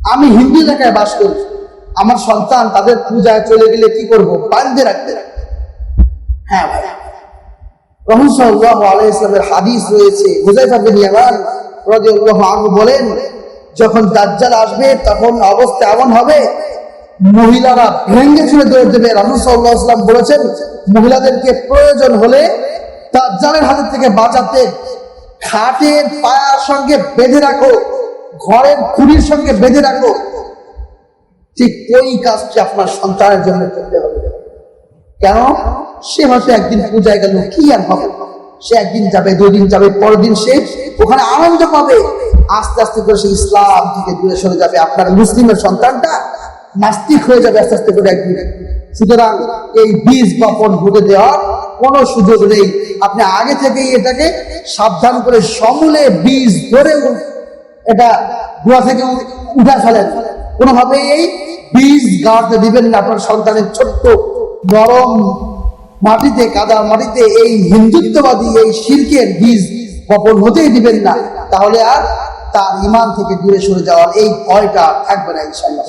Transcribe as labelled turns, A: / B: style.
A: আমি হিন্দু এলাকায় বাস করি, আমার সন্তান তাদের পূজায় চলে গেলে কি করব? বাঁধতে রাখতে। হ্যাঁ ভাই, রাসূল সাল্লাল্লাহু আলাইহি ওয়াসাল্লামের হাদিস রয়েছে, হুযায়ফা বিন ইয়ামান রাদিয়াল্লাহু আনহু বলেন, যখন দাজ্জাল আসবে তখন অবস্থা এমন হবে মহিলারা ভেঙ্গে চুরে দৌড় দেবে। রাসূল সাল্লাল্লাহু আলাইহি ওয়াসাল্লাম বলেছেন, মহিলাদেরকে প্রয়োজন হলে দাজ্জালের হাত থেকে বাঁচাতে খাটের পায়ার সঙ্গে বেঁধে রাখো, ঘরের খুঁড়ির সঙ্গে বেঁধে রাখো। ঠিক ওই কাজটি আপনার সন্তানের জন্য করতে হবে। কেন? সে হয়তো একদিন পূজায় গেল, কি আর হবে, সে একদিন যাবে, 2 দিন যাবে, পরের দিন সে ওখানে আনন্দ পাবে। আস্তে আস্তে করে সে ইসলাম থেকে দূরে সরে যাবে। আপনার মুসলিমের সন্তানটা নাস্তিক হয়ে যাবে আস্তে আস্তে করে একদিন। সুতরাং এই বীজ বপন হতে দেওয়ার কোনো সুযোগ নেই। আপনি আগে থেকেই এটাকে সাবধান করে সমূলে বীজ ধরে এটা গোড়া থেকে উঠা ফেলেন। কোনোভাবেই এই বীজ গাড়তে দিবেন না। আপনার সন্তানের ছোট্ট নরম মাটিতে, কাদা মাটিতে এই হিন্দুত্ববাদী এই শিরকের বীজ বপন হতেই দিবেন না। তাহলে আর তার ঈমান থেকে দূরে সরে যাওয়ার এই ভয়টা থাকবে না ইনশাআল্লাহ।